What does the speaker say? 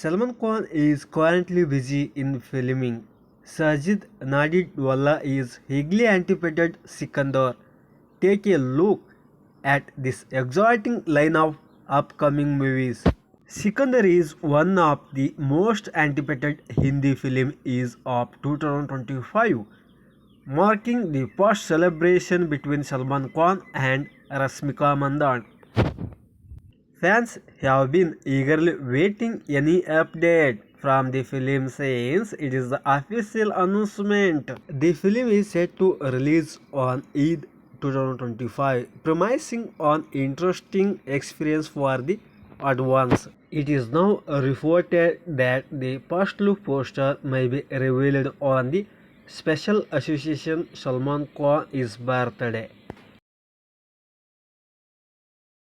Salman Khan is currently busy in filming. Sajid Nadidwala is hugely anticipated Sikandar. Take a look at this exciting line of upcoming movies. Sikandar is one of the most anticipated Hindi film is of 2025, marking the first celebration between Salman Khan and Rasmika Mandan. Fans have been eagerly waiting any update from the film since it is the official announcement. The film is set to release on Eid 2025, promising an interesting experience for the audience. It is now reported that the first look poster may be revealed on the special association Salman Khan's birthday.